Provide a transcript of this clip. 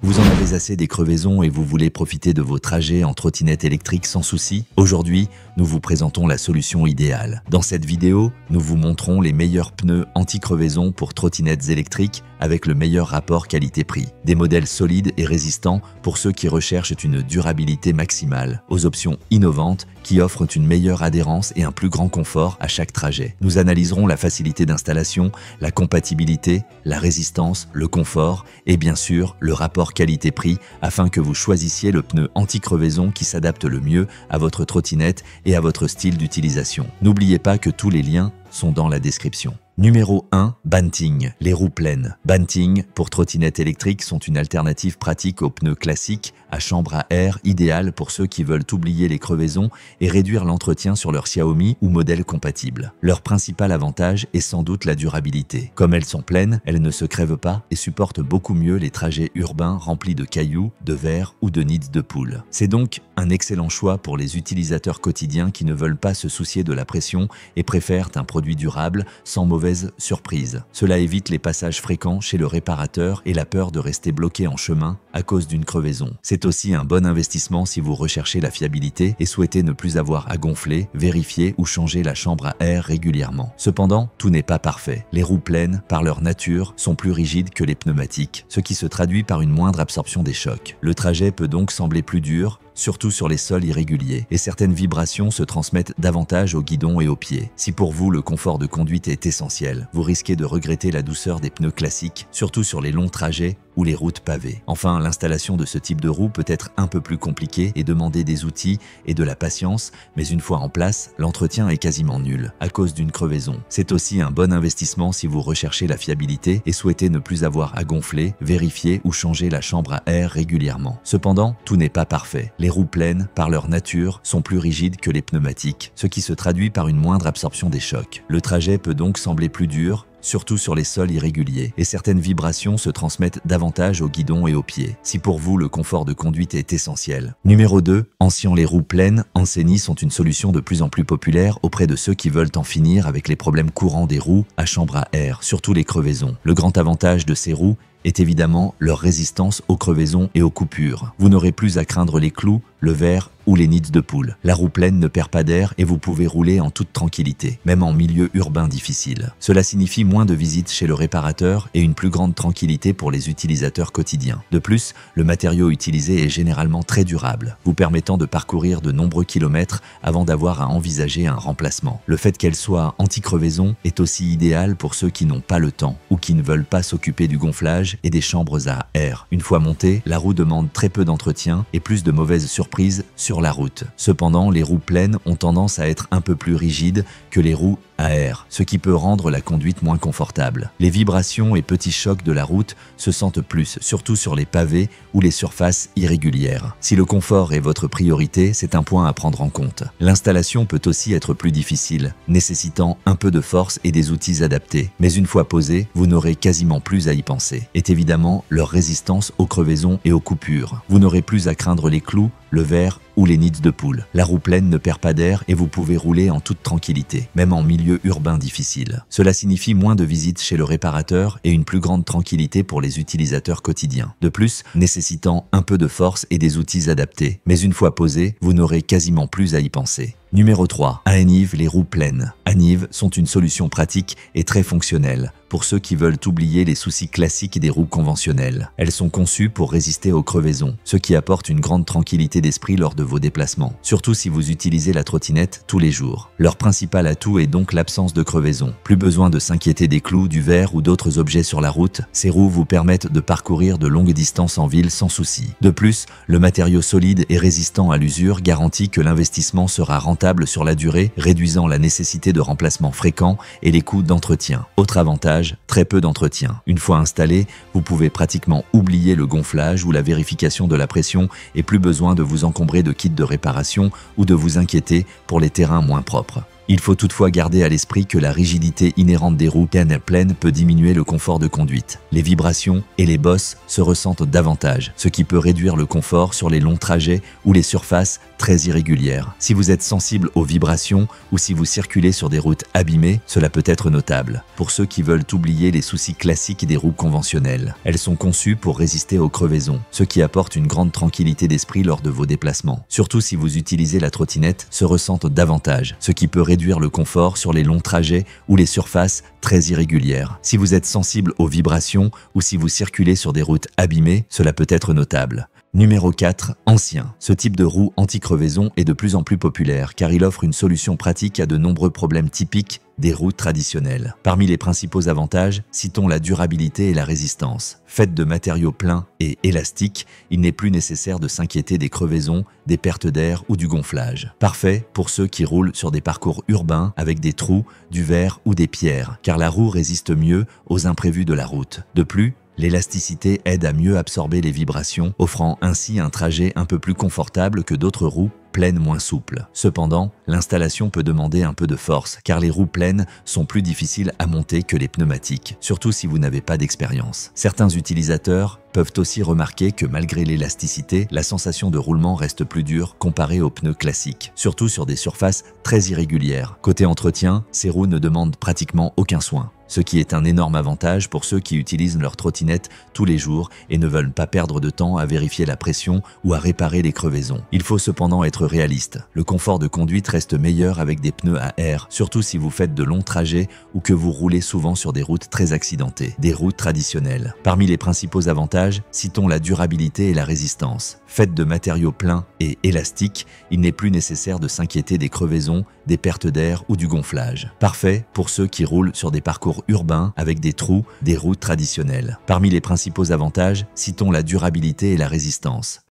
Vous en avez assez des crevaisons et vous voulez profiter de vos trajets en trottinette électrique sans souci? Aujourd'hui, nous vous présentons la solution idéale. Dans cette vidéo, nous vous montrons les meilleurs pneus anti-crevaison pour trottinettes électriques avec le meilleur rapport qualité-prix. Des modèles solides et résistants pour ceux qui recherchent une durabilité maximale, aux options innovantes qui offrent une meilleure adhérence et un plus grand confort à chaque trajet. Nous analyserons la facilité d'installation, la compatibilité, la résistance, le confort et bien sûr le rapport qualité-prix afin que vous choisissiez le pneu anti-crevaison qui s'adapte le mieux à votre trottinette et à votre style d'utilisation. N'oubliez pas que tous les liens sont dans la description. Numéro 1. Banting, les roues pleines. Banting pour trottinettes électriques sont une alternative pratique aux pneus classiques à chambre à air, idéale pour ceux qui veulent oublier les crevaisons et réduire l'entretien sur leur Xiaomi ou modèle compatible. Leur principal avantage est sans doute la durabilité. Comme elles sont pleines, elles ne se crèvent pas et supportent beaucoup mieux les trajets urbains remplis de cailloux, de vers ou de nids de poules. C'est donc un excellent choix pour les utilisateurs quotidiens qui ne veulent pas se soucier de la pression et préfèrent un produit durable sans mauvaise surprise. Cela évite les passages fréquents chez le réparateur et la peur de rester bloqué en chemin à cause d'une crevaison. C'est aussi un bon investissement si vous recherchez la fiabilité et souhaitez ne plus avoir à gonfler, vérifier ou changer la chambre à air régulièrement. Cependant, tout n'est pas parfait. Les roues pleines, par leur nature, sont plus rigides que les pneumatiques, ce qui se traduit par une moindre absorption des chocs. Le trajet peut donc sembler plus dur, surtout sur les sols irréguliers, et certaines vibrations se transmettent davantage au guidon et aux pieds. Si pour vous le confort de conduite est essentiel, vous risquez de regretter la douceur des pneus classiques, surtout sur les longs trajets ou les routes pavées. Enfin, l'installation de ce type de roue peut être un peu plus compliquée et demander des outils et de la patience, mais une fois en place, l'entretien est quasiment nul à cause d'une crevaison. C'est aussi un bon investissement si vous recherchez la fiabilité et souhaitez ne plus avoir à gonfler, vérifier ou changer la chambre à air régulièrement. Cependant, tout n'est pas parfait. Les roues pleines, par leur nature, sont plus rigides que les pneumatiques, ce qui se traduit par une moindre absorption des chocs. Le trajet peut donc sembler plus dur, surtout sur les sols irréguliers, et certaines vibrations se transmettent davantage au guidon et aux pieds, si pour vous le confort de conduite est essentiel. Numéro 2. Ancian, les roues pleines, Anceni sont une solution de plus en plus populaire auprès de ceux qui veulent en finir avec les problèmes courants des roues à chambre à air, surtout les crevaisons. Le grand avantage de ces roues est évidemment leur résistance aux crevaisons et aux coupures. Vous n'aurez plus à craindre les clous, le verre ou les nids de poules. La roue pleine ne perd pas d'air et vous pouvez rouler en toute tranquillité, même en milieu urbain difficile. Cela signifie moins de visites chez le réparateur et une plus grande tranquillité pour les utilisateurs quotidiens. De plus, le matériau utilisé est généralement très durable, vous permettant de parcourir de nombreux kilomètres avant d'avoir à envisager un remplacement. Le fait qu'elle soit anti-crevaison est aussi idéal pour ceux qui n'ont pas le temps ou qui ne veulent pas s'occuper du gonflage et des chambres à air. Une fois montée, la roue demande très peu d'entretien et plus de mauvaises surprises sur la route. Cependant, les roues pleines ont tendance à être un peu plus rigides que les roues à air, ce qui peut rendre la conduite moins confortable. Les vibrations et petits chocs de la route se sentent plus, surtout sur les pavés ou les surfaces irrégulières. Si le confort est votre priorité, c'est un point à prendre en compte. L'installation peut aussi être plus difficile, nécessitant un peu de force et des outils adaptés. Mais une fois posée, vous n'aurez quasiment plus à y penser. Et évidemment, leur résistance aux crevaisons et aux coupures. Vous n'aurez plus à craindre les clous, le verre ou les nids de poules. La roue pleine ne perd pas d'air et vous pouvez rouler en toute tranquillité, même en milieu urbain difficile. Cela signifie moins de visites chez le réparateur et une plus grande tranquillité pour les utilisateurs quotidiens. De plus, nécessitant un peu de force et des outils adaptés. Mais une fois posée, vous n'aurez quasiment plus à y penser. Numéro 3. Aniv, les roues pleines. Aniv sont une solution pratique et très fonctionnelle pour ceux qui veulent oublier les soucis classiques des roues conventionnelles. Elles sont conçues pour résister aux crevaisons, ce qui apporte une grande tranquillité d'esprit lors de vos déplacements, surtout si vous utilisez la trottinette tous les jours. Leur principal atout est donc l'absence de crevaison. Plus besoin de s'inquiéter des clous, du verre ou d'autres objets sur la route, ces roues vous permettent de parcourir de longues distances en ville sans souci. De plus, le matériau solide et résistant à l'usure garantit que l'investissement sera rentable sur la durée, réduisant la nécessité de remplacement fréquent et les coûts d'entretien. Autre avantage, très peu d'entretien. Une fois installé, vous pouvez pratiquement oublier le gonflage ou la vérification de la pression et plus besoin de vous encombrer de kits de réparation ou de vous inquiéter pour les terrains moins propres. Il faut toutefois garder à l'esprit que la rigidité inhérente des roues pleines peut diminuer le confort de conduite. Les vibrations et les bosses se ressentent davantage, ce qui peut réduire le confort sur les longs trajets ou les surfaces très irrégulières. Si vous êtes sensible aux vibrations ou si vous circulez sur des routes abîmées, cela peut être notable. Pour ceux qui veulent oublier les soucis classiques des roues conventionnelles, elles sont conçues pour résister aux crevaisons, ce qui apporte une grande tranquillité d'esprit lors de vos déplacements. Surtout si vous utilisez la trottinette, se ressentent davantage, ce qui peut réduire le confort sur les longs trajets ou les surfaces très irrégulières. Si vous êtes sensible aux vibrations ou si vous circulez sur des routes abîmées, cela peut être notable. Numéro 4. Ancien. Ce type de roue anti-crevaison est de plus en plus populaire car il offre une solution pratique à de nombreux problèmes typiques des roues traditionnelles. Parmi les principaux avantages, citons la durabilité et la résistance. Faites de matériaux pleins et élastiques, il n'est plus nécessaire de s'inquiéter des crevaisons, des pertes d'air ou du gonflage. Parfait pour ceux qui roulent sur des parcours urbains avec des trous, du verre ou des pierres, car la roue résiste mieux aux imprévus de la route. De plus, l'élasticité aide à mieux absorber les vibrations, offrant ainsi un trajet un peu plus confortable que d'autres roues pleines moins souples. Cependant, l'installation peut demander un peu de force, car les roues pleines sont plus difficiles à monter que les pneumatiques, surtout si vous n'avez pas d'expérience. Certains utilisateurs peuvent aussi remarquer que malgré l'élasticité, la sensation de roulement reste plus dure comparée aux pneus classiques, surtout sur des surfaces très irrégulières. Côté entretien, ces roues ne demandent pratiquement aucun soin, ce qui est un énorme avantage pour ceux qui utilisent leur trottinette tous les jours et ne veulent pas perdre de temps à vérifier la pression ou à réparer les crevaisons. Il faut cependant être réaliste. Le confort de conduite reste meilleur avec des pneus à air, surtout si vous faites de longs trajets ou que vous roulez souvent sur des routes très accidentées, des routes traditionnelles. Parmi les principaux avantages, citons la durabilité et la résistance. Faites de matériaux pleins et élastiques, il n'est plus nécessaire de s'inquiéter des crevaisons, des pertes d'air ou du gonflage. Parfait pour ceux qui roulent sur des parcours urbains avec des trous, des routes traditionnelles. Parmi les principaux avantages, citons la durabilité et la résistance.